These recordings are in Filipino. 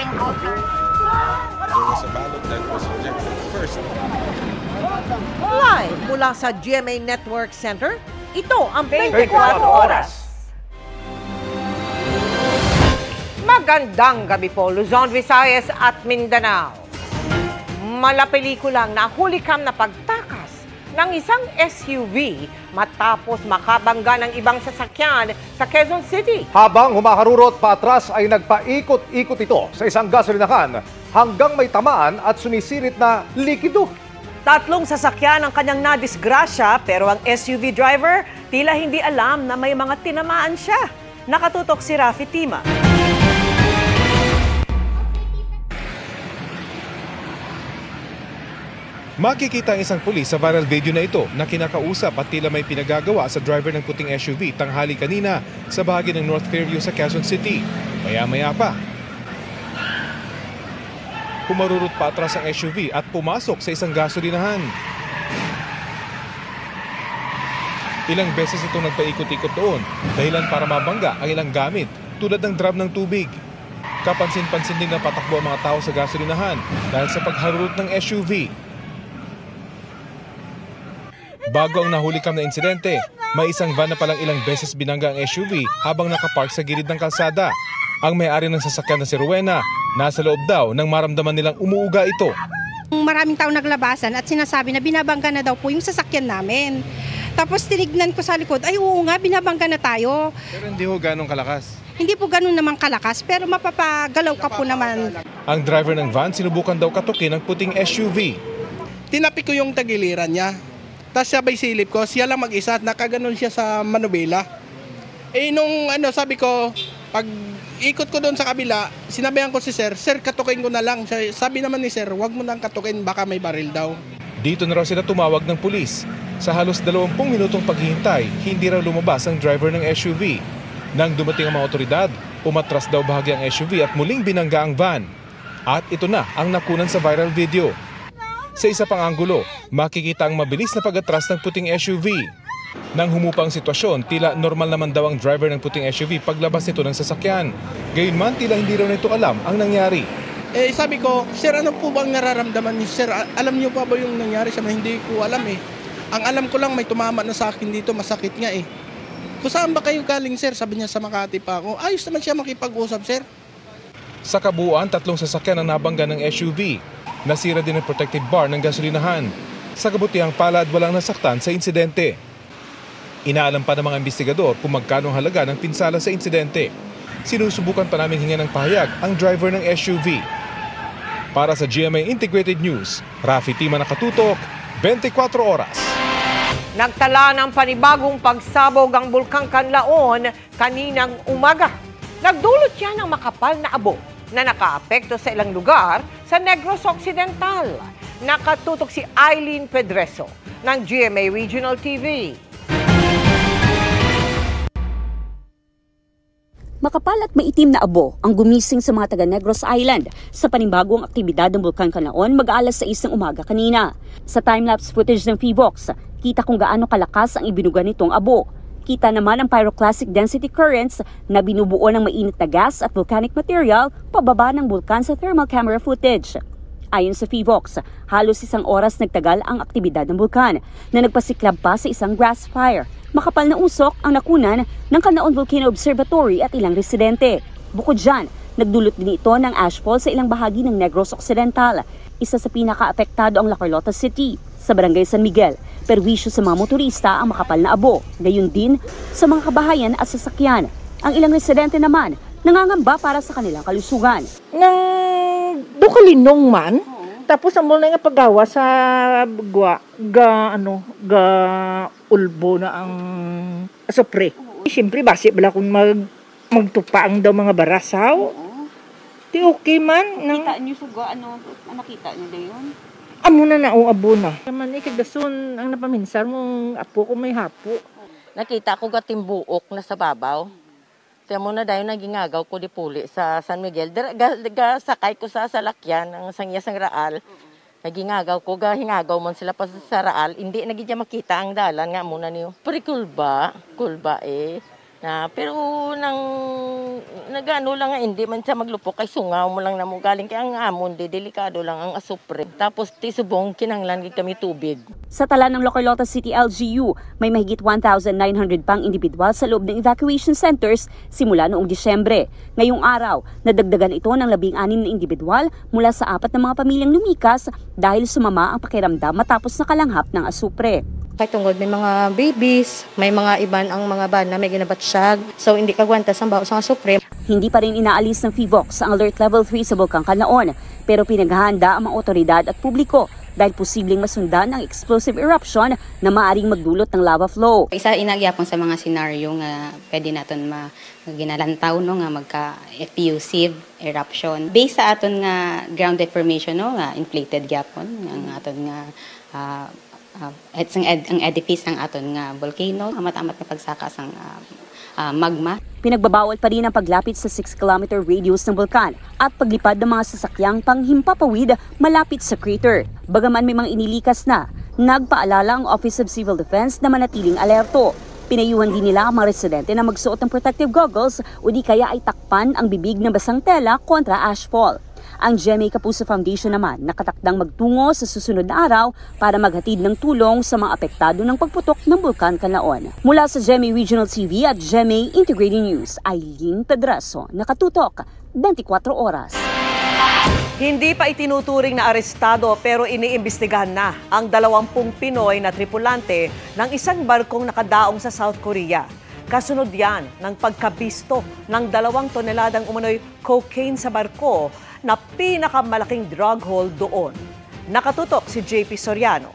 There was a ballot that was rejected first. Live mula sa GMA Network Center, ito ang 24 Oras. Magandang gabi po, Luzon, Visayas at Mindanao. Malapelikulang nahulikam na pagtakas ng isang SUV matapos makabangga ng ibang sasakyan sa Quezon City. Habang humaharurot paatras ay nagpaikot-ikot ito sa isang gasolinahan hanggang may tamaan at sumisirit na likido. 3 sasakyan ang kanyang nadisgrasya pero ang SUV driver tila hindi alam na may mga tinamaan siya. Nakatutok si Rafi Tima. Makikita ang isang pulis sa viral video na ito na kinakausap at tila may pinagagawa sa driver ng puting SUV tanghali kanina sa bahagi ng North Fairview sa Quezon City. Maya-maya pa, humarurot pa atras ang SUV at pumasok sa isang gasolinahan. Ilang beses itong nagpaikot-ikot doon dahilan para mabangga ang ilang gamit tulad ng drum ng tubig. Kapansin-pansin din na patakbo ang mga tao sa gasolinahan dahil sa pagharurot ng SUV. Bago ang nahulikam na insidente, may isang van na palang ilang beses binangga ang SUV habang nakapark sa gilid ng kalsada. Ang may-ari ng sasakyan na si Rowena, nasa loob daw nang maramdaman nilang umuuga ito. Maraming tao naglabasan at sinasabi na binabangga na daw po yung sasakyan namin. Tapos tinignan ko sa likod, ay oo nga, binabangga na tayo. Pero hindi ho ganong kalakas. Hindi po ganun naman kalakas, pero mapapagalaw ka po naman. Ang driver ng van sinubukan daw katukin ng puting SUV. Tinapi ko yung tagiliran niya. Tapos sabay silip ko, siya lang mag-isa at nakaganon siya sa manubela. Nung sabi ko, pag ikot ko doon sa kabila, sinabihan ko si Sir, katukin ko na lang. Sabi naman ni Sir, wag mo nang katukin, baka may baril daw. Dito na raw sila tumawag ng pulis. Sa halos 20 minutong paghihintay, hindi raw lumabas ang driver ng SUV. Nang dumating ang mga otoridad, umatras daw bahagi ang SUV at muling binangga ang van. At ito na ang nakunan sa viral video. Sa isa pang anggulo, makikita ang mabilis na pag-atras ng puting SUV. Nang humupa ang sitwasyon, tila normal naman daw ang driver ng puting SUV paglabas nito ng sasakyan. Gayunman, tila hindi raw nito alam ang nangyari. Sabi ko, Sir, ano po bang nararamdaman niyo? Sir, alam niyo pa ba yung nangyari? Sabi, hindi ko alam eh. Ang alam ko lang, may tumama na sa akin dito, masakit nga eh. Kung saan ba kayo galing, Sir? Sabi niya, sa Makati pa ako. Ayos naman siya makipag-usap, Sir. Sa kabuuan, 3 sasakyan ang nabangga ng SUV. Nasira din ang protective bar ng gasolinahan. Sa kabutihang palad, walang nasaktan sa insidente. Inaalam pa ng mga investigador kung magkano ang halaga ng pinsala sa insidente. Sinusubukan pa namin hingan ng pahayag ang driver ng SUV. Para sa GMA Integrated News, Rafi Tima, nakatutok, 24 Oras. Nagtala ng panibagong pagsabog ang Bulkang Kanlaon kaninang umaga. Nagdulot yan ng makapal na abo na nakaapekto sa ilang lugar sa Negros Occidental. Nakatutok si Eileen Pedreso ng GMA Regional TV. Makapal at maitim na abo ang gumising sa mga taga Negros Island sa panibagong aktibidad ng Bulkang Kanlaon mag-alas 6 ng umaga kanina. Sa time-lapse footage ng PHIVOX, kita kung gaano kalakas ang ibinuga nitong abo. Kita naman ang pyroclastic density currents na binubuo ng mainit na gas at volcanic material pababa ng bulkan sa thermal camera footage. Ayon sa PHIVOX, halos 1 oras nagtagal ang aktibidad ng bulkan na nagpasiklab pa sa isang grass fire. Makapal na usok ang nakunan ng Canlaon Volcano Observatory at ilang residente. Bukod dyan, nagdulot din ito ng ashfall sa ilang bahagi ng Negros Occidental. Isa sa pinaka-apektado ang La Carlota City. Sa Barangay San Miguel, perwisyo sa mga motorista ang makapal na abo. Gayon din sa mga kabahayan at sasakyan. Ang ilang residente naman nangangamba para sa kanilang kalusugan. Nang dukalinong man, tapos ang mula nga paggawa sa ulbo na ang asopre. Siyempre, basi bala kung magtupaang daw mga barasaw. Di okay man. Kita niyo sa nakita niyo na yun? Amo na abo na. Naman ikagason ang napaminsan mong apo ko may hapo. Nakita ko gatimbuok na sa babaw. Tiyan mo na dahil nagingagaw ko di puli sa San Miguel. Sakay ko sa salakyan ng sangyasang Raal. Nagingagaw ko, hingagaw man sila pa sa Raal. Hindi nagigya makita ang dalan nga muna niyo. Pero kulba eh. Pero nagano lang nga, hindi man siya maglupok kay sungaw mo lang na mo galing kay ang amon, delikado lang ang asupre. Tapos tisubong kinanglan kami tubig. Sa tala ng Locarlota City LGU, may mahigit 1,900 pang individual sa loob ng evacuation centers simula noong Disyembre. Ngayong araw, nadagdagan ito ng 16 na individual mula sa 4 na mga pamilyang lumikas dahil sumama ang pakiramdam matapos nakalanghap ng asupre. Kay tungod may mga babies, may mga iban ang mga bana may ginabatsyag. So hindi kagwantas ang baho sa asupre. Hindi pa rin inaalis ng FIVOX ang Alert Level 3 sa Bulkang Kanlaon, pero pinaghahanda ang mga otoridad at publiko dahil posibleng masundan ang explosive eruption na maaring magdulot ng lava flow. Isa inagyapon sa mga senaryo nga pwede naton ginalantaw no nga magka-effusive eruption. Based sa aton nga ground deformation no nga inflated gyapon ang aton nga ang edifice ng aton nga volcano, amat-amat na pagsakas ang magma. Pinagbabawal pa rin ang paglapit sa 6-kilometer radius ng bulkan at paglipad ng mga sasakyang panghimpapawid malapit sa crater. Bagaman may mga inilikas na, nagpaalala ang Office of Civil Defense na manatiling alerto. Pinayuhan din nila ang mga residente na magsuot ng protective goggles o di kaya ay takpan ang bibig ng basang tela kontra ashfall. Ang GMA Kapuso Foundation naman nakatakdang magtungo sa susunod na araw para maghatid ng tulong sa mga apektado ng pagputok ng Bulkan Kanlaon. Mula sa GMA Regional TV at GMA Integrated News, Aileen Pedraso, nakatutok 24 oras. Hindi pa itinuturing na arestado pero iniimbestigahan na ang 20 Pinoy na tripulante ng isang barkong nakadaong sa South Korea. Kasunod yan ng pagkabisto ng 2 toneladang umano'y cocaine sa barko na pinakamalaking drug haul doon. Nakatutok si JP Soriano.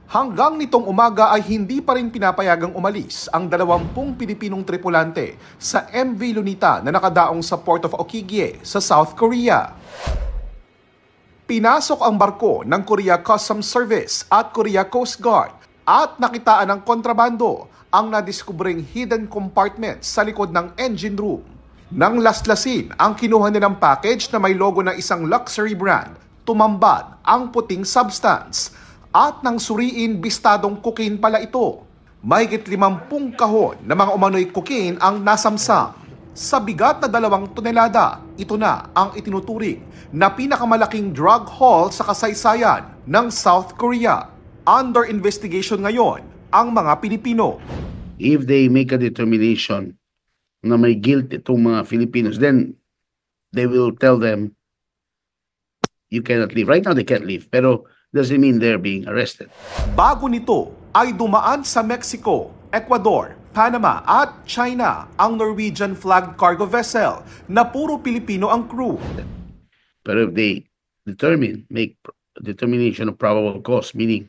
Hanggang nitong umaga ay hindi pa rin pinapayagang umalis ang 20 Pilipinong tripulante sa MV Lunita na nakadaong sa Port of Okigye sa South Korea. Pinasok ang barko ng Korea Customs Service at Korea Coast Guard at nakitaan ng kontrabando ang nadiskubring hidden compartment sa likod ng engine room. Nang laslasin ang kinuha nilang package na may logo ng isang luxury brand, tumambad ang puting substance at nang suriin bistadong cocaine pala ito. Mahigit 50 kahon na mga umano'y cocaine ang nasamsam. Sa bigat na 2 tonelada, ito na ang itinuturing na pinakamalaking drug haul sa kasaysayan ng South Korea. Under investigation ngayon ang mga Pilipino. If they make a determination na may guilt itong mga Filipinos, then they will tell them, you cannot leave. Right now, they can't leave. Pero doesn't mean they're being arrested. Bago nito ay dumaan sa Mexico, Ecuador, Panama at China ang Norwegian flagged cargo vessel na puro Pilipino ang crew. Pero if they make determination of probable cause, meaning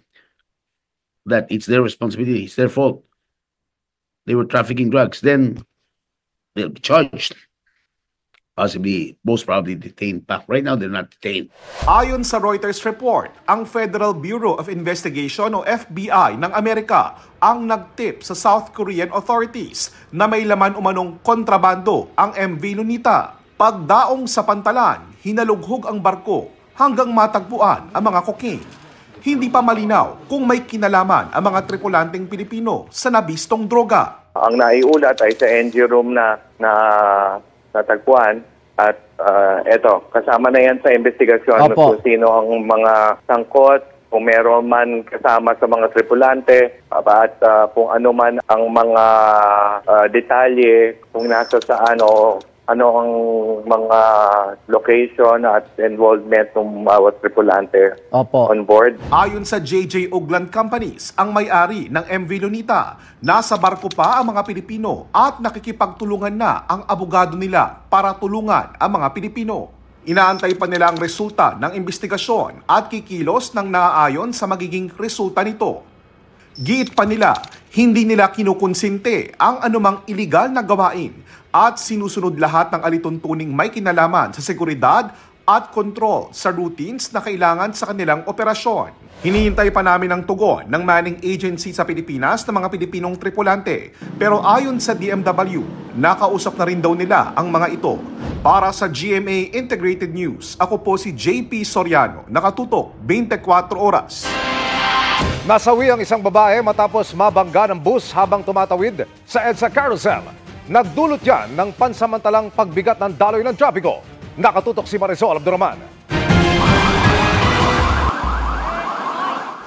that it's their responsibility, it's their fault, they were trafficking drugs, then they'll be charged. Possibly, most probably detained back. Right now, they're not detained. Ayon sa Reuters report, ang Federal Bureau of Investigation o FBI ng Amerika ang nagtip sa South Korean authorities na may laman umanong kontrabando ang MV Lunita. Pagdaong sa pantalan, hinalughog ang barko hanggang matagpuan ang mga cocaine. Hindi pa malinaw kung may kinalaman ang mga tripulanteng Pilipino sa nabistong droga. Ang naiulat ay sa engine room na natagpuan at eto, kasama na yan sa investigasyon kung sino ang mga sangkot, kung meron man kasama sa mga tripulante at kung ano man ang mga detalye, kung nasa saan o ano ang mga location at involvement ng bawat tripulante on board. Ayon sa JJ Ugland Companies, ang may-ari ng MV Lunita, nasa barko pa ang mga Pilipino at nakikipagtulungan na ang abogado nila para tulungan ang mga Pilipino. Inaantay pa nila ang resulta ng investigasyon at kikilos ng naaayon sa magiging resulta nito. Giit pa nila, hindi nila kinukonsinte ang anumang iligal na gawain at sinusunod lahat ng alituntuning may kinalaman sa seguridad at kontrol sa routines na kailangan sa kanilang operasyon. Hinihintay pa namin ang tugon ng manning agency sa Pilipinas ng mga Pilipinong tripulante. Pero ayon sa DMW, nakausap na rin daw nila ang mga ito. Para sa GMA Integrated News, ako po si JP Soriano, nakatutok 24 oras. Nasawi ang isang babae matapos mabangga ng bus habang tumatawid sa EDSA Carousel. Nagdulot yan ng pansamantalang pagbigat ng daloy ng trapiko. Nakatutok si Marisol Abduraman.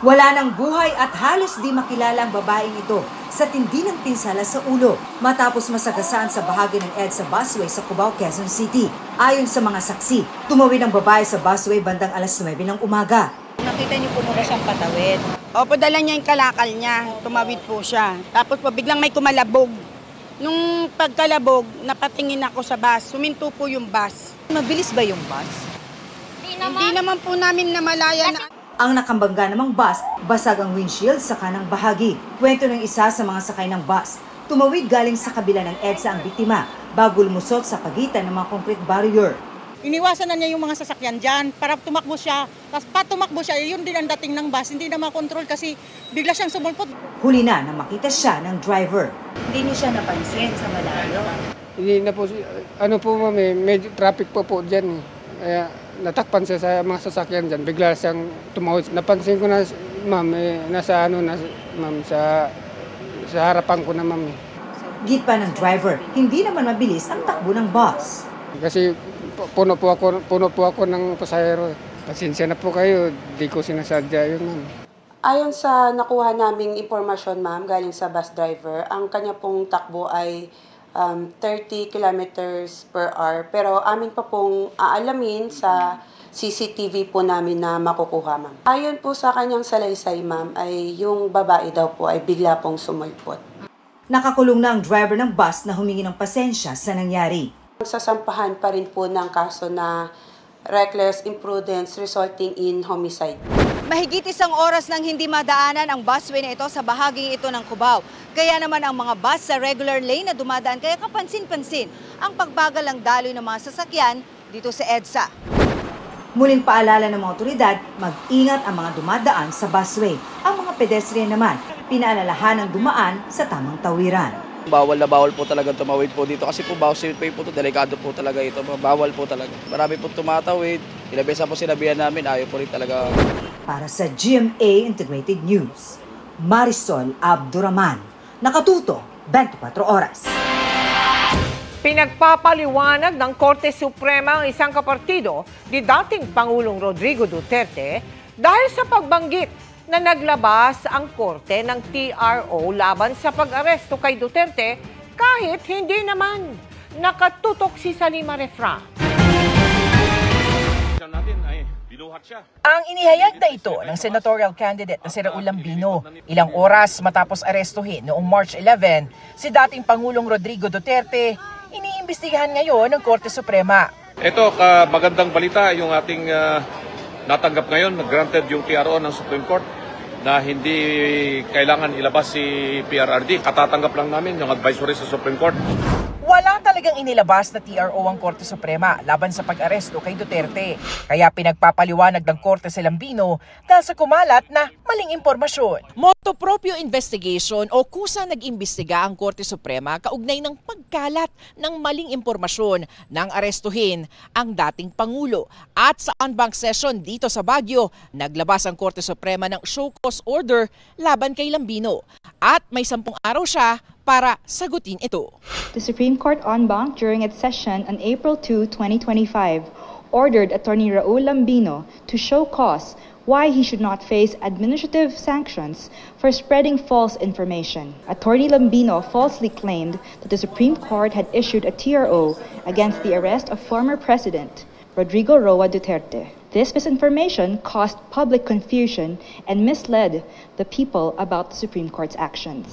Wala ng buhay at halos di makilala ang babaeng ito sa tindi ng pinsala sa ulo matapos masagasaan sa bahagi ng EDSA busway sa Cubao, Quezon City. Ayon sa mga saksi, tumawid ang babae sa busway bandang alas 9 ng umaga. Nakita niyo po muna siyang patawid. Opo, dala niya yung kalakal niya. Tumawid po siya. Tapos po biglang may kumalabog. Nung pagkalabog, napatingin ako sa bus. Suminto po yung bus. Mabilis ba yung bus? Hindi naman po namin namalayan na... Ang nakambangga namang bus, basag ang windshield sa kanang bahagi. Kwento ng isa sa mga sakay ng bus. Tumawid galing sa kabila ng EDSA ang biktima bago lumusot sa pagitan ng mga concrete barrier. Iniwasan na niya yung mga sasakyan dyan para tumakbo siya. Tapos tumakbo siya, yun din ang dating ng bus. Hindi na makontrol kasi bigla siyang sumulpot. Huli na makita siya ng driver. Hindi niyo siya napansin sa malayo. Hindi na po, medyo traffic po dyan. Kaya natakpan siya sa mga sasakyan dyan. Bigla siyang tumawid. Napansin ko na, ma'am, sa harapan ko na, ma'am. Git pa ng driver, hindi naman mabilis ang takbo ng bus. Kasi puno po ako ng pasahero. Pasensya na po kayo, di ko sinasadya yun, ma'am. Ayon sa nakuha naming impormasyon, ma'am, galing sa bus driver, ang kanya pong takbo ay 30 kilometers per hour. Pero amin pa pong aalamin sa CCTV po namin na makukuha, ma'am. Ayon po sa kanyang salaysay, ma'am, ay yung babae daw po ay bigla pong sumulpot. Nakakulong na ang driver ng bus na humingi ng pasensya sa nangyari. Sasampahan pa rin po ng kaso na reckless imprudence resulting in homicide. Mahigit isang oras nang hindi madaanan ang busway na ito sa bahaging ito ng Cubao. Kaya naman ang mga bus sa regular lane na dumadaan kaya kapansin-pansin ang pagbagal ng daloy ng mga sasakyan dito sa EDSA. Muling paalala ng mga otoridad, mag-ingat ang mga dumadaan sa busway. Ang mga pedestrian naman, pinaalalahan ng dumaan sa tamang tawiran. Bawal na bawal po talaga tumawid po dito kasi po bawal way po ito, delikado po talaga ito, bawal po talaga. Marami po tumatawid, ilabesa po sinabihan namin, ayaw po rin talaga. Para sa GMA Integrated News, Marisol Abduraman, nakatuto 24 oras. Pinagpapaliwanag ng Korte Suprema ang isang kapartido ni dating Pangulong Rodrigo Duterte dahil sa pagbanggit na naglabas ang korte ng TRO laban sa pag-aresto kay Duterte kahit hindi naman. Nakatutok si Salima Refra. Ang inihayag na ito ng senatorial candidate na si Raul Lambino ilang oras matapos arestuhin noong March 11 si dating Pangulong Rodrigo Duterte, iniimbestigahan ngayon ng Korte Suprema. Ito, magandang balita yung ating natanggap ngayon, nag-granted yung TRO ng Supreme Court na hindi kailangan ilabas si PRRD. Katatanggap lang namin yung advisory sa Supreme Court. Wala talagang inilabas na TRO ang Korte Suprema laban sa pag-aresto kay Duterte. Kaya pinagpapaliwanag ng Korte si Lambino dahil sa kumalat na maling impormasyon. Motopropyo investigation o kusa nag-imbestiga ang Korte Suprema kaugnay ng pagkalat ng maling impormasyon nang arestuhin ang dating Pangulo. At sa en banc session dito sa Baguio, naglabas ang Korte Suprema ng show cause order laban kay Lambino. At may 10 araw siya para sagutin ito. The Supreme Court en banc during its session on April 2, 2025, ordered Attorney Raul Lambino to show cause why he should not face administrative sanctions for spreading false information. Attorney Lambino falsely claimed that the Supreme Court had issued a TRO against the arrest of former President Rodrigo Roa Duterte. This misinformation caused public confusion and misled the people about the Supreme Court's actions.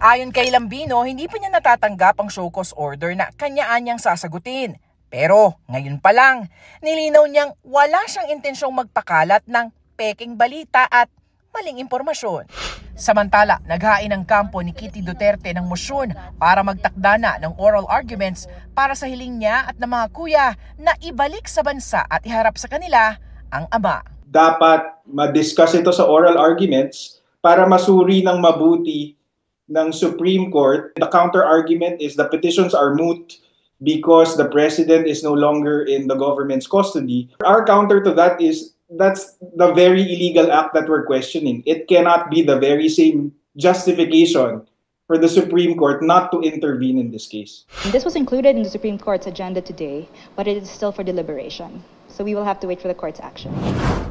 Ayon kay Lambino, hindi pa niya natatanggap ang show cause order na kanyaan niyang sasagutin. Pero ngayon pa lang, nilinaw niyang wala siyang intensyong magpakalat ng peking balita at maling impormasyon. Samantala, naghain ang kampo ni Kitty Duterte ng mosyon para magtakda na ng oral arguments para sa hiling niya at ng mga kuya na ibalik sa bansa at iharap sa kanila ang ama. Dapat ma-discuss ito sa oral arguments para masuri ng mabuti ng Supreme Court. The counter-argument is the petitions are moot because the President is no longer in the government's custody. Our counter to that is that's the very illegal act that we're questioning. It cannot be the very same justification for the Supreme Court not to intervene in this case. This was included in the Supreme Court's agenda today, but it is still for deliberation. So we will have to wait for the court's action.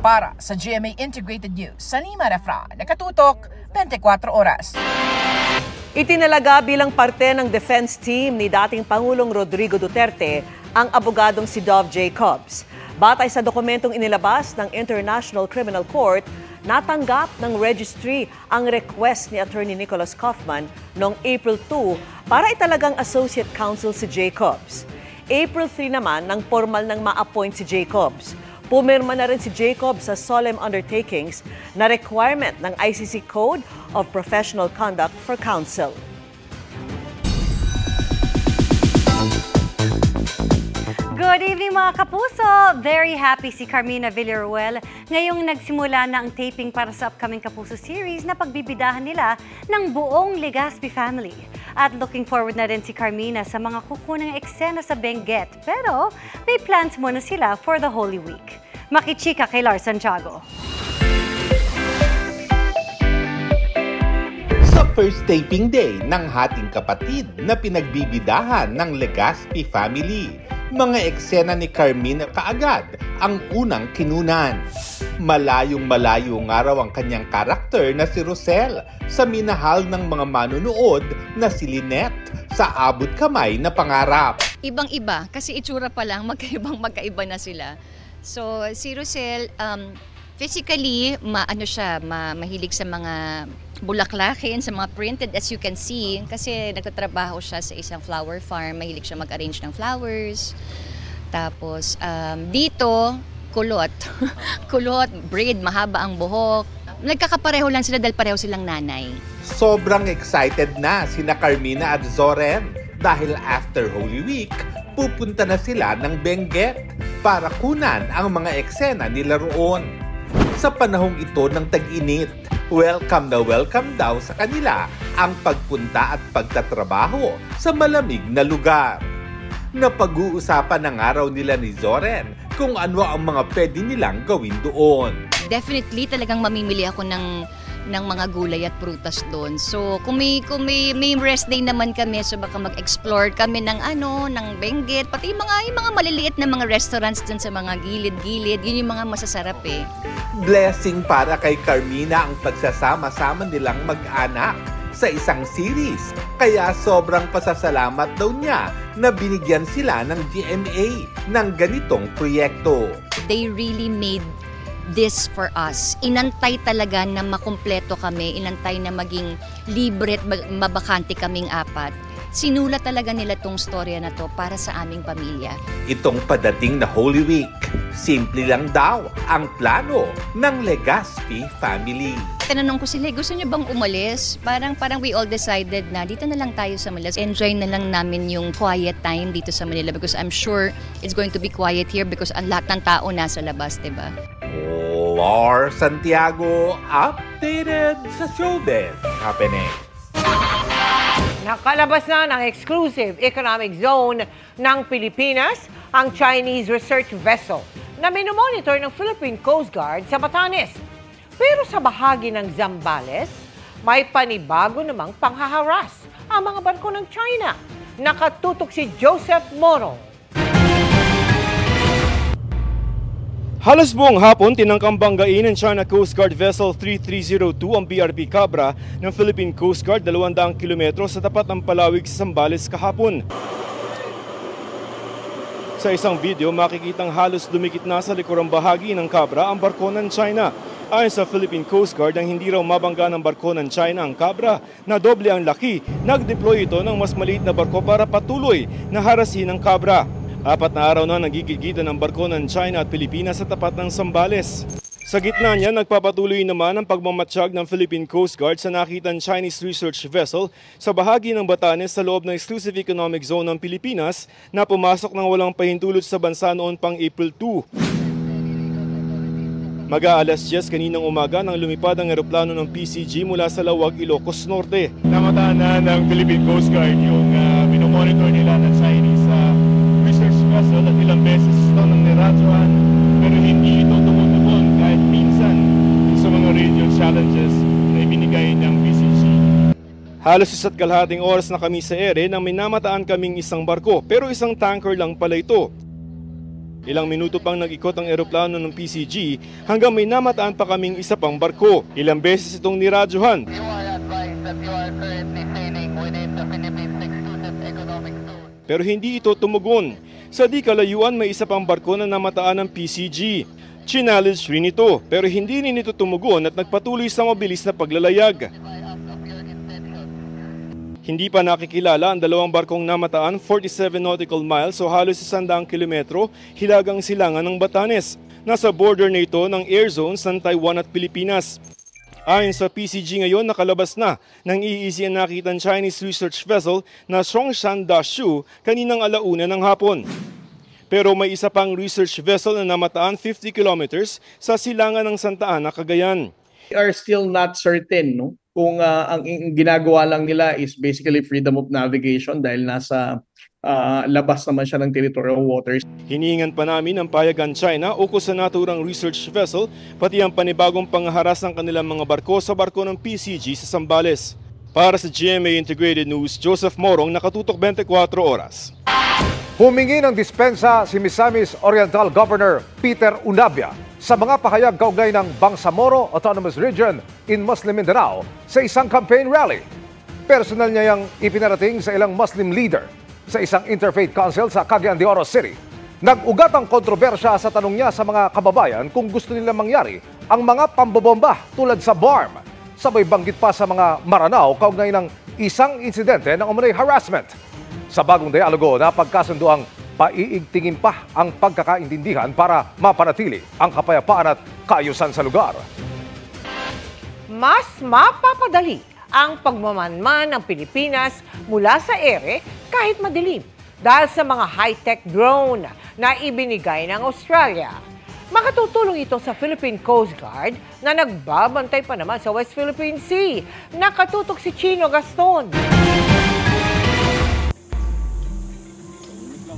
Para sa GMA Integrated News, Sanima Refra, nakatutok 24 oras. Itinalaga bilang parte ng defense team ni dating Pangulong Rodrigo Duterte ang abogadong si Dov Jacobs. Batay sa dokumentong inilabas ng International Criminal Court, natanggap ng registry ang request ni Attorney Nicholas Kaufman noong April 2 para italagang associate counsel si Jacobs. April 3 naman nang formal nang ma-appoint si Jacobs. Pumirma na rin si Jacobs sa solemn undertakings na requirement ng ICC Code of Professional Conduct for Counsel. Good evening mga kapuso! Very happy si Carmina Villaruel ngayong nagsimula na ang taping para sa upcoming Kapuso series na pagbibidahan nila ng buong Legaspi family. At looking forward na rin si Carmina sa mga kukunang eksena sa Benguet. Pero may plans muna sila for the Holy Week. Makichika kay Lars Santiago. Sa first taping day ng Hating Kapatid na pinagbibidahan ng Legaspi family, mga eksena ni Carmina kaagad ang unang kinunan. Malayong-malayo nga raw ang kanyang karakter na si Rosel sa minahal ng mga manunood na si Lynette sa abot kamay na pangarap. Ibang-iba, kasi itsura pa lang, magkaiba na sila. So, si Rosel, physically, mahilig sa mga bulaklakin, sa mga printed, as you can see, kasi nagtatrabaho siya sa isang flower farm, mahilig siya mag-arrange ng flowers. Tapos, dito, kulot. Kulot, braid, mahaba ang buhok. Nagkakapareho lang sila dahil pareho silang nanay. Sobrang excited na sina Carmina at Zoren dahil after Holy Week, pupunta na sila ng Benguet para kunan ang mga eksena nila roon. Sa panahong ito ng tag-init, welcome na welcome daw sa kanila ang pagpunta at pagtatrabaho sa malamig na lugar. Napag-uusapan ng araw nila ni Zoren kung ano ang mga pwede nilang gawin doon. Definitely talagang mamimili ako ng mga gulay at prutas doon. So kung may rest day naman kami, so baka mag-explore kami ng Benguet, pati yung mga maliliit na mga restaurants doon sa mga gilid-gilid. Yun yung mga masasarap eh. Blessing para kay Carmina ang pagsasama-sama nilang mag-anak sa isang series. Kaya sobrang pasasalamat daw niya na binigyan sila ng GMA ng ganitong proyekto. They really made this for us. Inantay talaga na makumpleto kami, inantay na maging libre at mabakante kaming apat. Sinulat talaga nila tong storya na to para sa aming pamilya. Itong padating na Holy Week, simple lang daw ang plano ng Legaspi family. Tinanong ko sila, gusto niyo bang umalis? Parang we all decided na dito na lang tayo sa Manila. Enjoy na lang namin yung quiet time dito sa Manila because I'm sure it's going to be quiet here because ang lahat ng tao nasa labas, diba? Lars Santiago, updated sa showbiz happenings. Nakalabas na ng exclusive economic zone ng Pilipinas ang Chinese research vessel na minomonitor ng Philippine Coast Guard sa Batanes. Pero sa bahagi ng Zambales, may panibago namang panghaharas ang mga barko ng China. Nakatutok si Joseph Moro. Halos buong hapon, tinangkang banggain ng China Coast Guard Vessel 3302 ang BRP Cabra ng Philippine Coast Guard 200 kilometro sa tapat ng Palawig sa Zambales kahapon. Sa isang video, makikitang halos dumikit na sa likurang bahagi ng Cabra ang barko ng China. Ayon sa Philippine Coast Guard, ang hindi raw mabangga ng barko ng China ang Cabra na doble ang laki, nag-deploy ito ng mas maliit na barko para patuloy na harasin ang Cabra. 4 na araw na nagigigita ng barko ng China at Pilipinas sa tapat ng Zambales. Sa gitna niya, nagpapatuloy naman ang pagmamatsyag ng Philippine Coast Guard sa nakitang Chinese research vessel sa bahagi ng Batanes sa loob ng Exclusive Economic Zone ng Pilipinas na pumasok ng walang pahintulot sa bansa noon pang April 2. Mag-aalas 10 kaninang umaga nang lumipad ang eroplano ng PCG mula sa Lawag, Ilocos Norte. Namataan na ng Philippine Coast Guard yung minomonitor nila ng Chinese research vessel at ilang beses ito nang niradyoan pero hindi ito tumutugon. minsan sa mga radio challenges na ibinigay ng PCG. Halos 1.5 oras na kami sa ere nang may namataan kaming isang barko pero isang tanker lang pala ito. Ilang minuto pang nag-ikot ang eroplano ng PCG hanggang may namataan pa kaming isa pang barko. Ilang beses itong niradyohan. Pero hindi ito tumugon. Sa di kalayuan may isa pang barko na namataan ng PCG. Challenge rin ito pero hindi rin ito tumugon at nagpatuloy sa mabilis na paglalayag. Hindi pa nakikilala ang dalawang barkong namataan 47 nautical miles o halos 100 kilometro hilagang silangan ng Batanes. Nasa border na ito ng air zones ng Taiwan at Pilipinas. Ayon sa PCG ngayon, nakalabas na ng EEZ ang nakitang Chinese research vessel na Songshan Dashu kaninang 1:00 ng hapon. Pero may isa pang research vessel na namataan 50 kilometers sa silangan ng Santa Ana, Cagayan. We are still not certain, no? Kung ang ginagawa lang nila is basically freedom of navigation dahil nasa labas naman siya ng territorial waters. Hinihingan pa namin ang payagan China ukol sa naturang research vessel pati ang panibagong pangharas ng kanilang mga barko sa barko ng PCG sa Zambales. Para sa GMA Integrated News, Joseph Morong, nakatutok 24 oras. Humingi ng dispensa si Misamis Oriental Governor Peter Unabia sa mga pahayag kaugnay ng Bangsamoro Autonomous Region in Muslim Mindanao sa isang campaign rally. Personal niya yang ipinarating sa ilang Muslim leader sa isang interfaith council sa Cagayan de Oro City. Nag-ugat ang kontrobersya sa tanong niya sa mga kababayan kung gusto nila mangyari ang mga pambobomba tulad sa BARM. Sabay banggit pa sa mga Maranao kaugnay ng isang insidente ng umano'y harassment. Sa bagong dialogo, napagkasundo ang paiigtingin pa ang pagkakaintindihan para mapanatili ang kapayapaan at kaayusan sa lugar. Mas mapapadali ang pagmamanman ng Pilipinas mula sa ere kahit madilim dahil sa mga high-tech drone na ibinigay ng Australia. Makatutulong ito sa Philippine Coast Guard na nagbabantay pa naman sa West Philippine Sea. Nakatutok si Chino Gaston.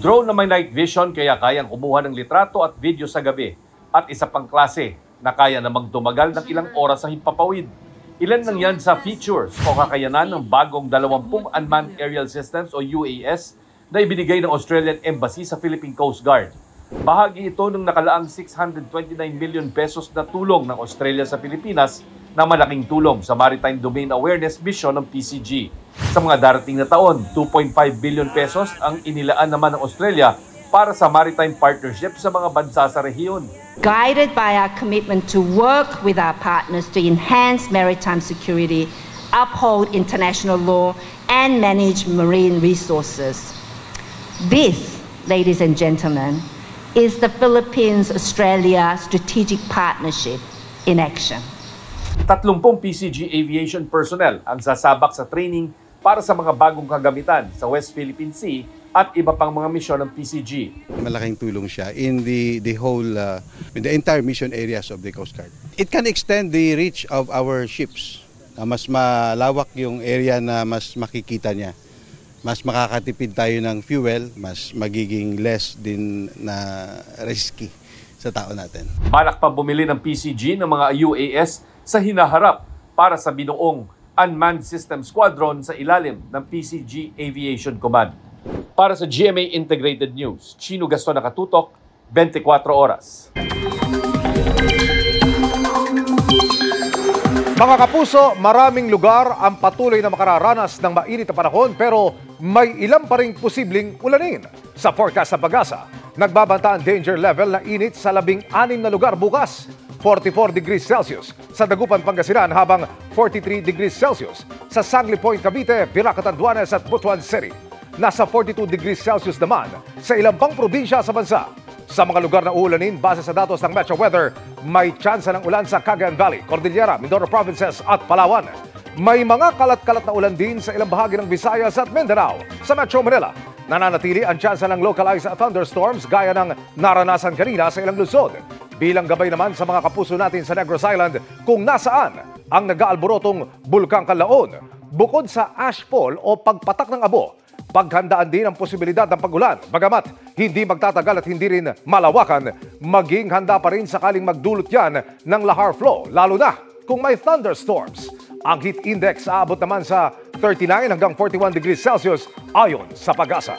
Drone na may night vision kaya kayang kumuha ng litrato at video sa gabi. At isa pang klase na kaya namang tumagal ng ilang oras sa himpapawid. Ilan lang yan sa features o kakayanan ng bagong 20 Unmanned Aerial Systems o UAS na ibinigay ng Australian Embassy sa Philippine Coast Guard. Bahagi ito ng nakalaang 629 million pesos na tulong ng Australia sa Pilipinas na malaking tulong sa Maritime Domain Awareness Mission ng PCG. Sa mga darating na taon, 2.5 billion pesos ang inilaan naman ng Australia para sa maritime partnership sa mga bansa sa rehiyon. Guided by our commitment to work with our partners to enhance maritime security, uphold international law, and manage marine resources. This, ladies and gentlemen, is the Philippines-Australia Strategic Partnership in action. 30 PCG aviation personnel ang sasabak sa training para sa mga bagong kagamitan sa West Philippine Sea at iba pang mga misyon ng PCG. Malaking tulong siya in the entire mission areas of the Coast Guard. It can extend the reach of our ships. Mas malawak yung area na mas makikita niya. Mas makakatipid tayo ng fuel, mas magiging less din na risky sa tao natin. Balak pa bumili ng PCG ng mga UAS sa hinaharap para sa binuong Unmanned System Squadron sa ilalim ng PCG Aviation Command. Para sa GMA Integrated News, Chino Gaston, nakatutok, 24 oras. Mga kapuso, maraming lugar ang patuloy na makararanas ng mainit na panahon pero may ilan pa ring posibleng ulanin. Sa forecast ng Pag-asa, nagbabanta ang danger level na init sa 16 na lugar bukas. 44 degrees Celsius sa Dagupan, Pangasinan habang 43 degrees Celsius sa Sangley Point, Cavite, Viracocha, Catanduanes at Butuan City. Nasa 42 degrees Celsius naman sa ilang pang probinsya sa bansa. Sa mga lugar na uulanin, base sa datos ng Metro Weather, may tsansa ng ulan sa Cagayan Valley, Cordillera, Mindoro Provinces at Palawan. May mga kalat-kalat na ulan din sa ilang bahagi ng Visayas at Mindanao. Sa Metro Manila, nananatili ang tsansa ng localized thunderstorms gaya ng naranasan kanina sa ilang lungsod. Bilang gabay naman sa mga kapuso natin sa Negros Island kung nasaan ang nag-aalborotong Bulkang Kanlaon. Bukod sa ashfall o pagpatak ng abo, paghandaan din ang posibilidad ng pag-ulan. Bagamat hindi magtatagal at hindi rin malawakan, maging handa pa rin sakaling magdulot yan ng lahar flow, lalo na kung may thunderstorms. Ang heat index aabot naman sa 39 hanggang 41 degrees Celsius ayon sa Pag-asa.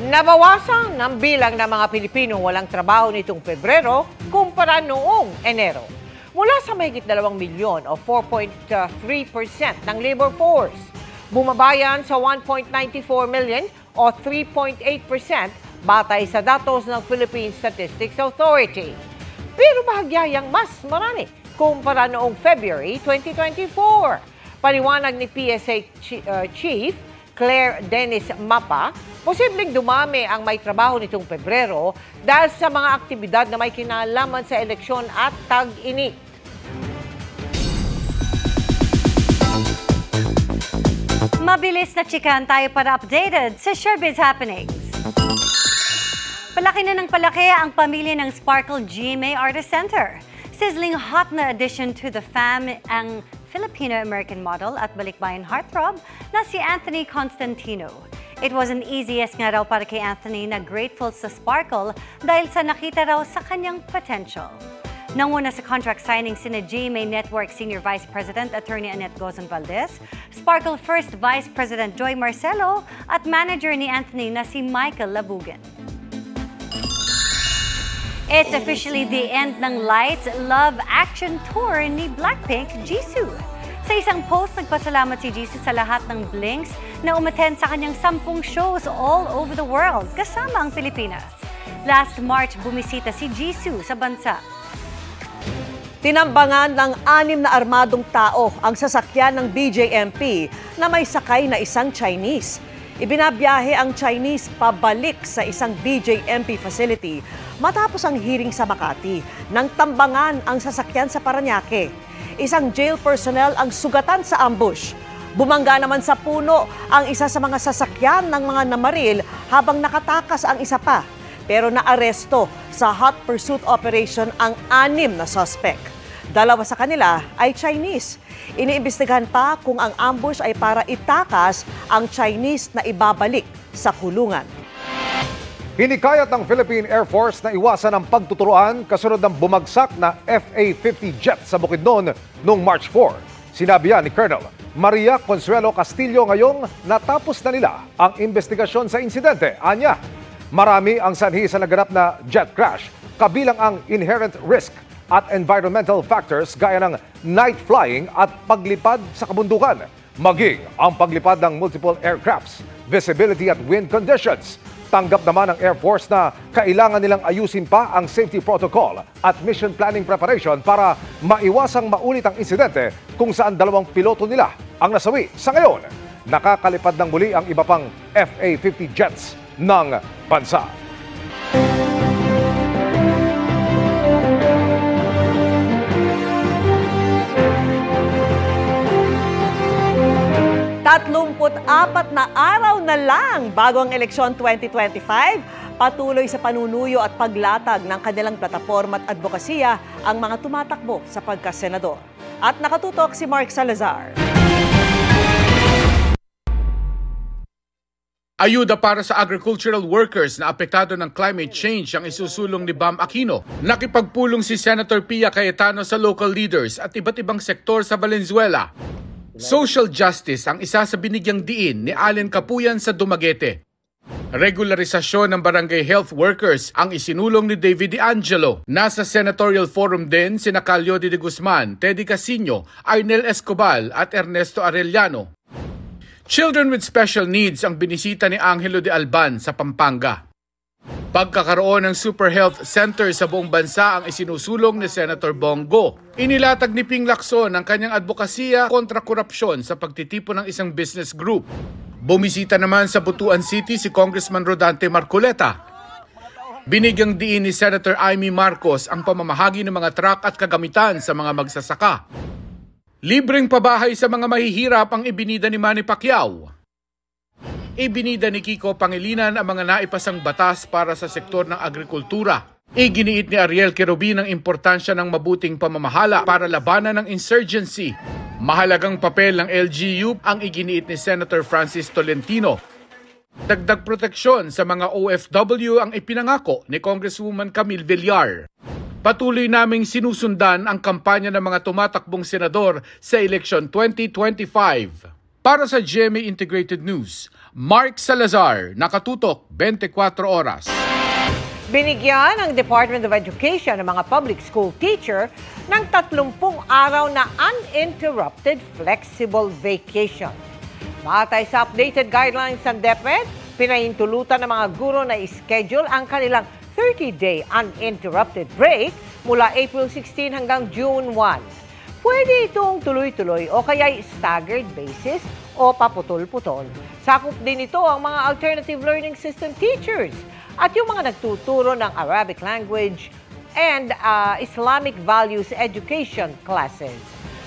Nabawasan ng bilang ng mga Pilipinong walang trabaho nitong Pebrero kumpara noong Enero. Mula sa mahigit 2 milyon o 4.3% ng labor force, bumabayan sa 1.94 million o 3.8% batay sa datos ng Philippine Statistics Authority. Pero bahagyayang mas marami kumpara noong February 2024. Paliwanag ni PSA Chief Claire Dennis Mapa, posibleng dumami ang may trabaho nitong Pebrero dahil sa mga aktibidad na may kinalaman sa eleksyon at tag-init. Mabilis na chikan tayo para updated sa Showbiz Happenings. Palaki na ng palaki ang pamilya ng Sparkle GMA Artist Center. Sizzling hot na addition to the fam ang Filipino-American model at balikbayan heartthrob na si Anthony Constantino. It wasn't easiest nga raw para kay Anthony na grateful sa Sparkle dahil sa nakita raw sa kanyang potential. Nanguna sa contract signing sina GMA Network Senior Vice President Attorney Annette Gozon Valdez, Sparkle First Vice President Joy Marcelo at manager ni Anthony na si Michael Labugan. It's officially the end ng Lights Love Action Tour ni Blackpink, Jisoo. Sa isang post, nagpasalamat si Jisoo sa lahat ng Blinks na umattend sa kanyang 10 shows all over the world, kasama ang Pilipinas. Last March, bumisita si Jisoo sa bansa. Tinambangan ng 6 na armadong tao ang sasakyan ng BJMP na may sakay na isang Chinese. Ibinabiyahe ang Chinese pabalik sa isang BJMP facility matapos ang hearing sa Makati nang tambangan ang sasakyan sa Parañaque. Isang jail personnel ang sugatan sa ambush. Bumangga naman sa puno ang isa sa mga sasakyan ng mga namaril habang nakatakas ang isa pa. Pero naaresto sa hot pursuit operation ang 6 na suspect. 2 sa kanila ay Chinese. Iniimbestigahan pa kung ang ambush ay para itakas ang Chinese na ibabalik sa kulungan. Hinikayat ng Philippine Air Force na iwasan ang pagtuturuan kasunod ng bumagsak na FA-50 jet sa Bukidnon noong March 4. Sinabi yan ni Colonel Maria Consuelo Castillo ngayong natapos na nila ang investigasyon sa insidente. Anya, marami ang sanhi sa naganap na jet crash, kabilang ang inherent risk at environmental factors gaya ng night flying at paglipad sa kabundukan, maging ang paglipad ng multiple aircrafts, visibility at wind conditions. Tanggap naman ng Air Force na kailangan nilang ayusin pa ang safety protocol at mission planning preparation para maiwasang maulit ang insidente kung saan 2 piloto nila ang nasawi. Sa ngayon, nakakalipad ng muli ang iba pang FA-50 jets ng bansa. Apat na araw na lang bago ang eleksyon 2025, patuloy sa panunuyo at paglatag ng kanilang plataporma at advokasya ang mga tumatakbo sa pagkasenador. At nakatutok si Mark Salazar. Ayuda para sa agricultural workers na apektado ng climate change ang isusulong ni Bam Aquino. Nakipagpulong si Senator Pia Cayetano sa local leaders at iba't ibang sektor sa Valenzuela. Social justice ang isa sa binigyang diin ni Allen Capuyan sa Dumaguete. Regularisasyon ng barangay health workers ang isinulong ni David De Angelo. Nasa senatorial forum din sina Calio de Guzman, Teddy Casino, Arnel Escobar at Ernesto Arellano. Children with special needs ang binisita ni Angelo de Alban sa Pampanga. Pagkakaroon ng Super Health Center sa buong bansa ang isinusulong ni Senator Bongo. Inilatag ni Ping Lacson ang kanyang advokasya kontra korupsyon sa pagtitipon ng isang business group. Bumisita naman sa Butuan City si Congressman Rodante Marcoleta. Binigyang diin ni Senator Amy Marcos ang pamamahagi ng mga truck at kagamitan sa mga magsasaka. Libreng pabahay sa mga mahihirap ang ibinida ni Manny Pacquiao. Ibinida ni Kiko Pangilinan ang mga naipasang batas para sa sektor ng agrikultura. Iginiit ni Ariel Querubin ang importansya ng mabuting pamamahala para labanan ng insurgency. Mahalagang papel ng LGU ang iginiit ni Senator Francis Tolentino. Dagdag proteksyon sa mga OFW ang ipinangako ni Congresswoman Camille Villar. Patuloy naming sinusundan ang kampanya ng mga tumatakbong senador sa eleksyon 2025. Para sa GMA Integrated News, Mark Salazar, nakatutok 24 oras. Binigyan ng Department of Education ng mga public school teacher ng 30 araw na uninterrupted flexible vacation. Batay sa updated guidelines ng DepEd, pinahintulutan ng mga guro na ischedule ang kanilang 30-day uninterrupted break mula April 16 hanggang June 1. Pwede itong tuloy-tuloy o kaya staggered basis o paputol-putol. Sakop din ito ang mga alternative learning system teachers at yung mga nagtuturo ng Arabic language and Islamic values education classes.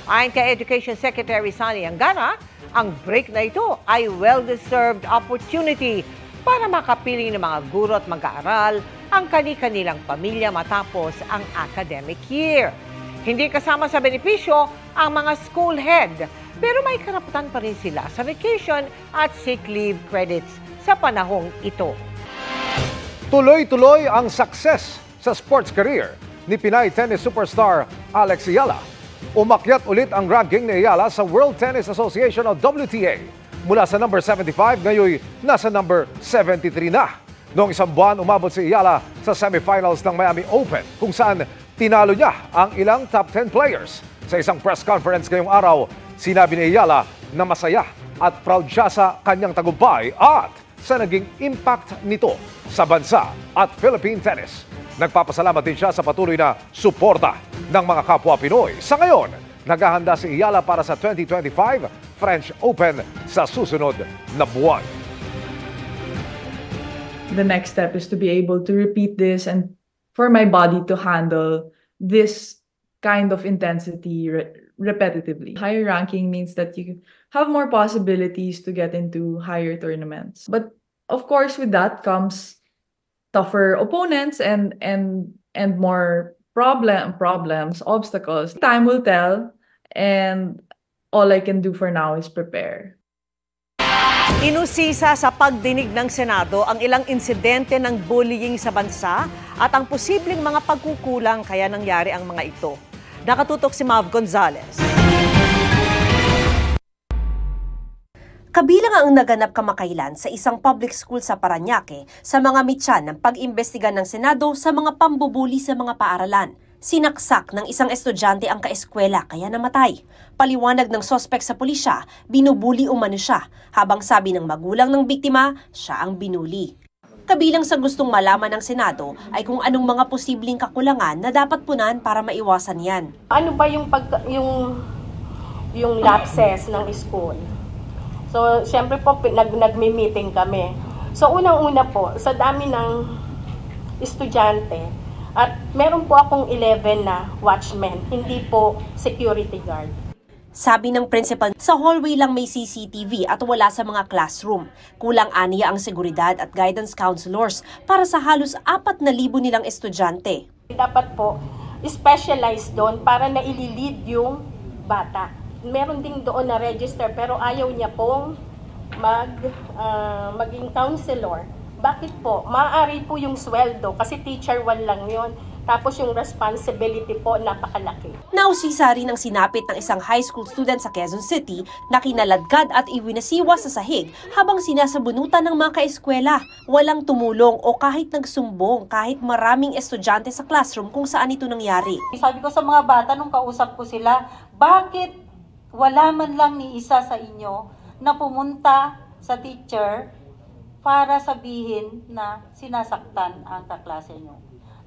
Ayon kay Education Secretary Sani Angara, ang break na ito ay well-deserved opportunity para makapiling ng mga guro at mag-aaral ang kani-kanilang pamilya matapos ang academic year. Hindi kasama sa benepisyo ang mga school head, pero may karapatan pa rin sila sa vacation at sick leave credits sa panahong ito. Tuloy-tuloy ang success sa sports career ni Pinay tennis superstar Alex Ayala. Umakyat ulit ang ranking ni Ayala sa World Tennis Association o WTA. Mula sa number 75, ngayon nasa number 73 na. Noong isang buwan, umabot si Ayala sa semifinals ng Miami Open kung saan tinalo niya ang ilang top 10 players. Sa isang press conference ngayong araw, sinabi ni Ayala na masaya at proud siya sa kanyang tagumpay at sa naging impact nito sa bansa at Philippine tennis. Nagpapasalamat din siya sa patuloy na suporta ng mga kapwa Pinoy. Sa ngayon, naghahanda si Ayala para sa 2025 French Open sa susunod na buwan. The next step is to be able to repeat this and for my body to handle this kind of intensity repetitively. Higher ranking means that you have more possibilities to get into higher tournaments. But of course, with that comes tougher opponents and more problems, obstacles. Time will tell, and all I can do for now is prepare. Inusisa sa pagdinig ng Senado ang ilang insidente ng bullying sa bansa at ang posibleng mga pagkukulang kaya nangyari ang mga ito. Nakatutok si Mav Gonzalez. Kabilang ang naganap kamakailan sa isang public school sa Parañaque sa mga mityan ng pag-imbestiga ng Senado sa mga pambubuli sa mga paaralan. Sinaksak ng isang estudyante ang kaeskwela kaya namatay. Paliwanag ng sospek sa pulisya, binubuli umano siya, habang sabi ng magulang ng biktima, siya ang binuli. Kabilang sa gustong malaman ng Senado ay kung anong mga posibleng kakulangan na dapat punan para maiwasan yan. Ano ba yung lapses ng school? So, siyempre po, nagme-meeting kami. So, unang-una po, sa dami ng estudyante, at meron po akong 11 na watchmen, hindi po security guard. Sabi ng principal, sa hallway lang may CCTV at wala sa mga classroom. Kulang aniya ang seguridad at guidance counselors para sa halos 4,000 nilang estudyante. Dapat po, specialized doon para na ililid yung bata. Meron ding doon na register pero ayaw niya pong maging counselor. Bakit po? Maaari po yung sweldo kasi teacher 1 lang yon. Tapos yung responsibility po napakalaki. Nausisa rin ang sinapit ng isang high school student sa Quezon City na kinaladkad at iwinasiwa sa sahig habang sinasabunutan ng mga kaeskwela. Walang tumulong o kahit nagsumbong kahit maraming estudyante sa classroom kung saan ito nangyari. Sabi ko sa mga bata nung kausap ko sila, bakit wala man lang ni isa sa inyo na pumunta sa teacher para sabihin na sinasaktan ang kaklase nyo.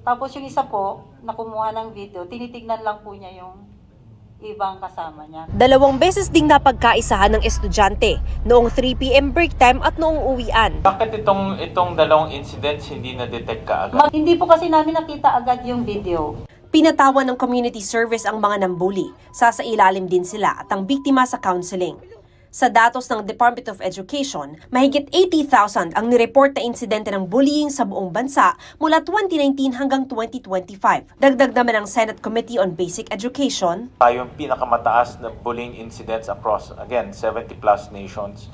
Tapos yung isa po, na kumuha ng video, tinitignan lang po niya yung ibang kasama niya. 2 beses ding napagkaisahan ng estudyante, noong 3 p.m. break time at noong uwian. Bakit itong dalawang incidents hindi na-detect kaagad? Hindi po kasi namin nakita agad yung video. Pinatawan ng community service ang mga nambuli. Sasailalim din sila at ang biktima sa counseling. Sa datos ng Department of Education, mahigit 80,000 ang nireport na insidente ng bullying sa buong bansa mula 2019 hanggang 2025. Dagdag naman ng Senate Committee on Basic Education. Tayong pinakamataas na bullying incidents across, again, 70 plus nations.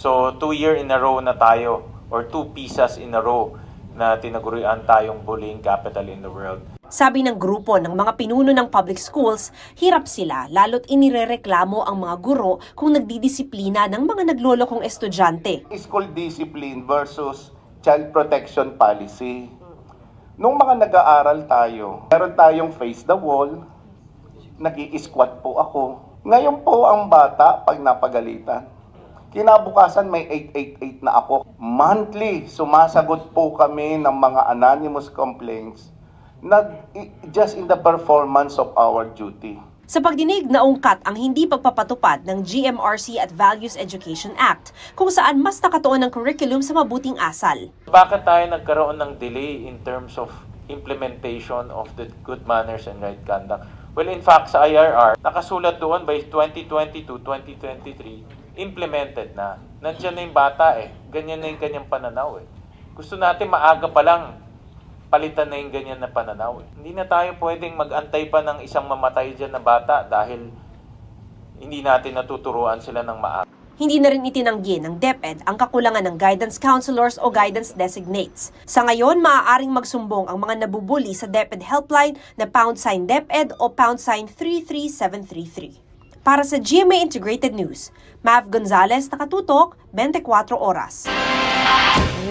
So 2 year in a row na tayo, or 2 PISAs in a row na tinagurian tayong bullying capital in the world. Sabi ng grupo ng mga pinuno ng public schools, hirap sila lalo't inirereklamo ang mga guro kung nagdidisiplina ng mga naglolokong estudyante. School discipline versus child protection policy. Nung mga nag-aaral tayo, meron tayong face the wall, nag-i-squat po ako. Ngayon po ang bata pag napagalitan. Kinabukasan may 888 na ako. Monthly, sumasagot po kami ng mga anonymous complaints just in the performance of our duty. Sa pagdinig, naungkat ang hindi pagpapatupad ng GMRC at Values Education Act, kung saan mas nakatuon ang curriculum sa mabuting asal. Bakit tayo nagkaroon ng delay in terms of implementation of the good manners and right conduct? Well, in fact, sa IRR, nakasulat doon by 2022-2023, implemented na. Nandiyan na yung bata Ganyan na yung kanyang pananaw Gusto natin maaga pa lang palitan na yung ganyan na pananaw. Hindi na tayo pwedeng mag-antay pa ng isang mamatay dyan na bata dahil hindi natin natuturuan sila ng maaga. Hindi na rin itinanggi ng DepEd ang kakulangan ng guidance counselors o guidance designates. Sa ngayon, maaaring magsumbong ang mga nabubuli sa DepEd helpline na # DepEd o # 33733. Para sa GMA Integrated News, Mav Gonzalez, nakatutok, 24 oras.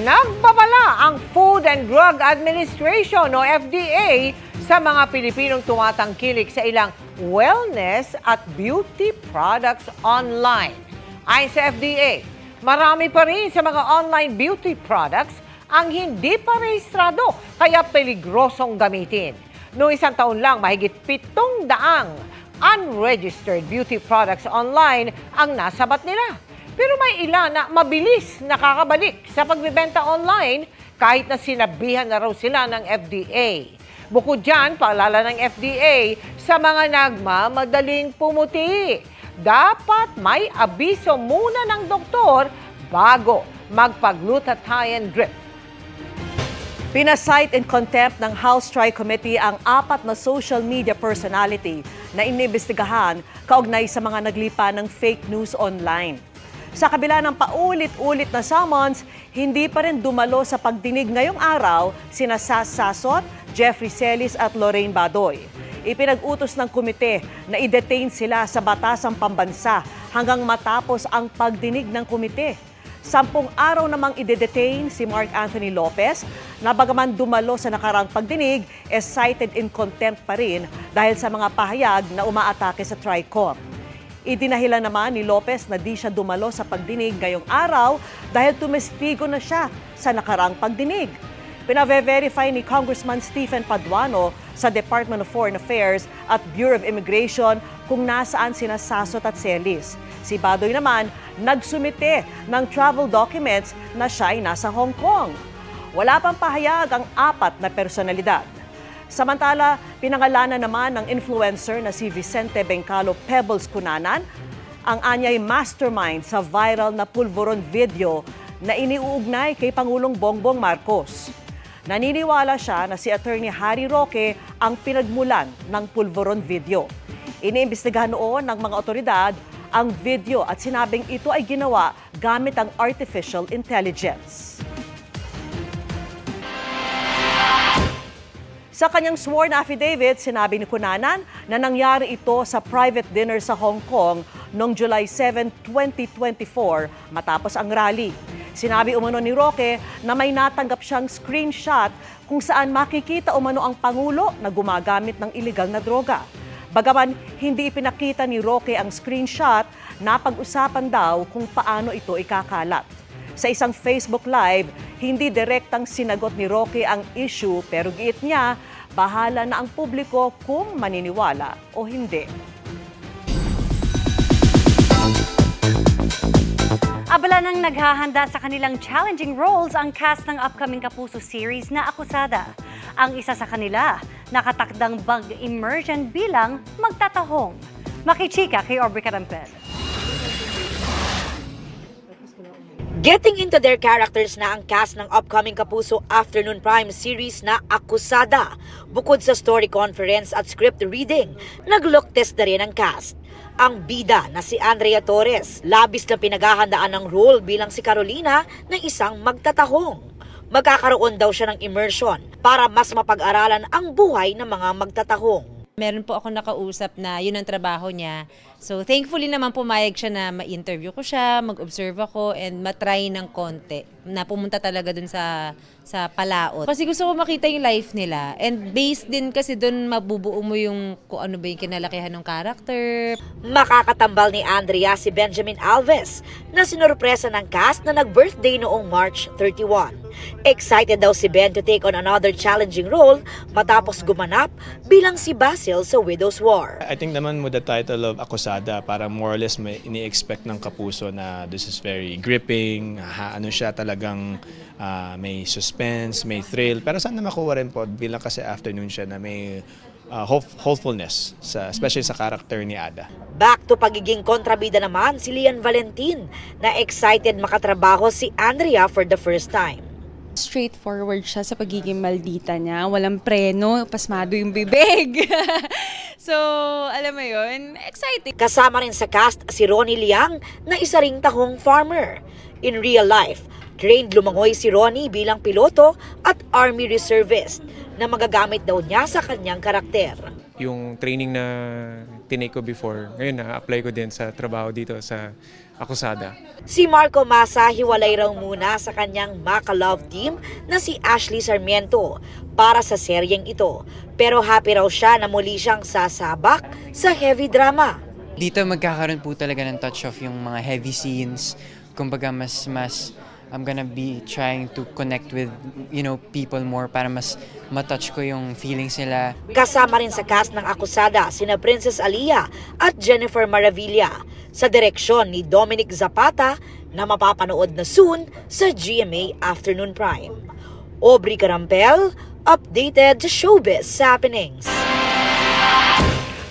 Nagbabala ang Food and Drug Administration o FDA sa mga Pilipinong tumatangkilik sa ilang wellness at beauty products online. Ayon sa FDA, marami pa rin sa mga online beauty products ang hindi pa rehistrado kaya peligrosong gamitin. Noong isang taon lang, mahigit 700 unregistered beauty products online ang nasabat nila. Pero may ilan na mabilis nakakabalik sa pagbebenta online kahit na sinabihan na raw sila ng FDA. Bukod dyan, paalala ng FDA sa mga nagmamadaling pumuti. Dapat may abiso muna ng doktor bago magpag-glutathione drip. Pinasight in contempt ng House Tri-Committee ang 4 na social media personality na inimbestigahan kaugnay sa mga naglipa ng fake news online. Sa kabila ng paulit-ulit na summons, hindi pa rin dumalo sa pagdinig ngayong araw sina Sas Sasot, Jeffrey Celis at Lorraine Badoy. Ipinag-utos ng komite na i-detain sila sa batasang pambansa hanggang matapos ang pagdinig ng komite. 10 araw namang i-detain si Mark Anthony Lopez na bagaman dumalo sa nakarang pagdinig, cited in contempt pa rin dahil sa mga pahayag na umaatake sa TRICOM. Idinahilan naman ni Lopez na di siya dumalo sa pagdinig ngayong araw dahil tumestigo na siya sa nakarang pagdinig. Pinave-verify ni Congressman Stephen Paduano sa Department of Foreign Affairs at Bureau of Immigration kung nasaan sina Sasot at Celis. Si Badoy naman nagsumite ng travel documents na siya ay nasa Hong Kong. Wala pang pahayag ang 4 na personalidad. Samantala, pinangalanan naman ng influencer na si Vicente Bencalo Pebbles Cunanan ang anyay mastermind sa viral na pulveron video na iniuugnay kay Pangulong Bongbong Marcos. Naniniwala siya na si Attorney Harry Roque ang pinagmulan ng pulveron video. Iniimbestigahan noon ng mga otoridad ang video at sinabing ito ay ginawa gamit ang artificial intelligence. Sa kanyang sworn affidavit, sinabi ni Cunanan na nangyari ito sa private dinner sa Hong Kong noong July 7, 2024 matapos ang rally. Sinabi umano ni Roque na may natanggap siyang screenshot kung saan makikita umano ang Pangulo na gumagamit ng iligal na droga. Bagaman hindi ipinakita ni Roque ang screenshot, napag-usapan daw kung paano ito ikakalat. Sa isang Facebook Live, hindi direktang sinagot ni Roque ang issue pero giit niya, bahala na ang publiko kung maniniwala o hindi. Abala nang naghahanda sa kanilang challenging roles ang cast ng upcoming Kapuso series na Akusada. Ang isa sa kanila, nakatakdang mag-immersion bilang magtatahong. Makichika kay Aubrey Carampel. Getting into their characters na ang cast ng upcoming Kapuso Afternoon Prime series na Akusada. Bukod sa story conference at script reading, nag-look test na rin ang cast. Ang bida na si Andrea Torres, labis na pinaghahandaan ng role bilang si Carolina na isang magtatahong. Magkakaroon daw siya ng immersion para mas mapag-aralan ang buhay ng mga magtatahong. Meron po ako nakausap na yun ang trabaho niya. So thankfully naman pumayag siya na ma-interview ko siya, mag-observe ako, and matry ng konti na pumunta talaga dun sa palaot. Kasi gusto ko makita yung life nila. And based din kasi dun mabubuo mo yung kung ano ba yung kinalakihan ng character. Makakatambal ni Andrea si Benjamin Alves na sinurpresa ng cast na nag-birthday noong March 31. Excited daw si Ben to take on another challenging role matapos gumanap bilang si Basil sa Widow's War. I think naman with the title of Akusada, para more or less may ini-expect ng Kapuso na this is very gripping, ano siya talagang may suspense, may thrill. Pero sana makuha rin po bilang kasi afternoon siya na may hopefulness, especially sa character ni Ada. Back to pagiging kontrabida naman si Lian Valentin na excited makatrabaho si Andrea for the first time. Straightforward siya sa pagiging maldita niya. Walang preno, pasmado yung bibig. So, alam mo yun, exciting. Kasama rin sa cast si Ronnie Liang na isa ring tahong farmer. In real life, trained lumangoy si Ronnie bilang piloto at army reservist na magagamit daw niya sa kanyang karakter. Yung training na tinake ko before, ngayon na-apply ko din sa trabaho dito sa Akusada. Si Marco Masa hiwalay raw muna sa kanyang Maka Love team na si Ashley Sarmiento para sa seryeng ito. Pero happy raw siya na muli siyang sasabak sa heavy drama. Dito magkakaroon po talaga ng touch of yung mga heavy scenes. Kumbaga mas I'm gonna be trying to connect with, people more para mas matouch ko yung feelings nila. Kasama rin sa cast ng Akusada sina Princess Alia at Jennifer Maravilla sa direksyon ni Dominic Zapata na mapapanood na soon sa GMA Afternoon Prime. Aubrey Carampel, updated showbiz happenings.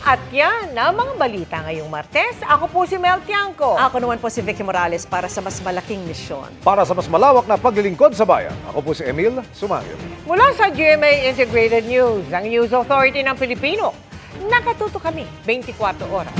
At yan na mga balita ngayong Martes. Ako po si Mel Tiangco. Ako naman po si Vicky Morales para sa mas malaking misyon. Para sa mas malawak na paglilingkod sa bayan, ako po si Emil Sumangil. Mula sa GMA Integrated News, ang News Authority ng Pilipino. Nakatuto kami 24 oras.